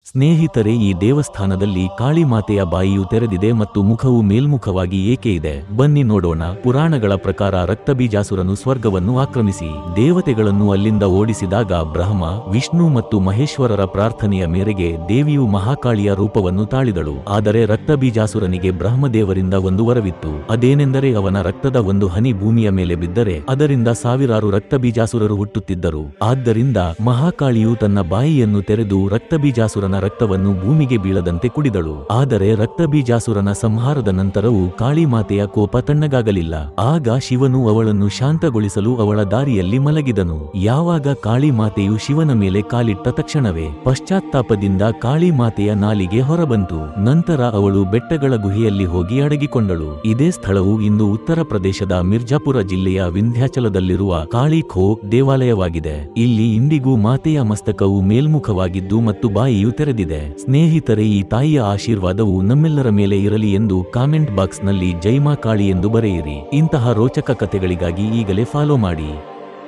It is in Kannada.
ಸ್ನೇಹಿತರೆ, ಈ ದೇವಸ್ಥಾನದಲ್ಲಿ ಕಾಳಿ ಮಾತೆಯ ಬಾಯಿಯು ತೆರೆದಿದೆ ಮತ್ತು ಮುಖವು ಮೇಲ್ಮುಖವಾಗಿ ಏಕೆ ಇದೆ? ಬನ್ನಿ ನೋಡೋಣ. ಪುರಾಣಗಳ ಪ್ರಕಾರ ರಕ್ತಬೀಜಾಸುರನು ಸ್ವರ್ಗವನ್ನು ಆಕ್ರಮಿಸಿ ದೇವತೆಗಳನ್ನು ಅಲ್ಲಿಂದ ಓಡಿಸಿದಾಗ ಬ್ರಹ್ಮ, ವಿಷ್ಣು ಮತ್ತು ಮಹೇಶ್ವರರ ಪ್ರಾರ್ಥನೆಯ ಮೇರೆಗೆ ದೇವಿಯು ಮಹಾಕಾಳಿಯ ರೂಪವನ್ನು ತಾಳಿದಳು. ಆದರೆ ರಕ್ತಬೀಜಾಸುರನಿಗೆ ಬ್ರಹ್ಮದೇವರಿಂದ ಒಂದು ವರವಿತ್ತು. ಅದೇನೆಂದರೆ ಅವನ ರಕ್ತದ ಒಂದು ಹನಿ ಭೂಮಿಯ ಮೇಲೆ ಬಿದ್ದರೆ ಅದರಿಂದ ಸಾವಿರಾರು ರಕ್ತಬೀಜಾಸುರರು ಹುಟ್ಟುತ್ತಿದ್ದರು. ಆದ್ದರಿಂದ ಮಹಾಕಾಳಿಯು ತನ್ನ ಬಾಯಿಯನ್ನು ತೆರೆದು ರಕ್ತಬೀಜಾಸುರನ ರಕ್ತವನ್ನು ಭೂಮಿಗೆ ಬೀಳದಂತೆ ಕುಡಿದಳು. ಆದರೆ ರಕ್ತಬೀಜಾಸುರನ ಸಂಹಾರದ ನಂತರವೂ ಕಾಳಿ ಮಾತೆಯ ಕೋಪ ತಣ್ಣಗಾಗಲಿಲ್ಲ. ಆಗ ಶಿವನು ಅವಳನ್ನು ಶಾಂತಗೊಳಿಸಲು ಅವಳ ದಾರಿಯಲ್ಲಿ ಮಲಗಿದನು. ಯಾವಾಗ ಕಾಳಿ ಮಾತೆಯು ಶಿವನ ಮೇಲೆ ಕಾಲಿಟ್ಟ ತಕ್ಷಣವೇ ಪಶ್ಚಾತ್ತಾಪದಿಂದ ಕಾಳಿ ಮಾತೆಯ ನಾಲಿಗೆ ಹೊರಬಂತು. ನಂತರ ಅವಳು ಬೆಟ್ಟಗಳ ಗುಹೆಯಲ್ಲಿ ಹೋಗಿ ಅಡಗಿಕೊಂಡಳು. ಇದೇ ಸ್ಥಳವು ಇಂದು ಉತ್ತರ ಪ್ರದೇಶದ ಮಿರ್ಜಾಪುರ ಜಿಲ್ಲೆಯ ವಿಂಧ್ಯಾಚಲದಲ್ಲಿರುವ ಕಾಳಿ ಖೋ ದೇವಾಲಯವಾಗಿದೆ. ಇಲ್ಲಿ ಇಂದಿಗೂ ಮಾತೆಯ ಮಸ್ತಕವು ಮೇಲ್ಮುಖವಾಗಿದ್ದು ಮತ್ತು ಬಾಯಿಯು ತೆರೆದಿದೆ. ಸ್ನೇಹಿತರೆ, ಈ ತಾಯಿಯ ಆಶೀರ್ವಾದವು ನಮ್ಮೆಲ್ಲರ ಮೇಲೆ ಇರಲಿ ಎಂದು ಕಾಮೆಂಟ್ ಬಾಕ್ಸ್ನಲ್ಲಿ ಜೈ ಮಾ ಕಾಳಿ ಎಂದು ಬರೆಯಿರಿ. ಇಂತಹ ರೋಚಕ ಕಥೆಗಳಿಗಾಗಿ ಈಗಲೇ ಫಾಲೋ ಮಾಡಿ.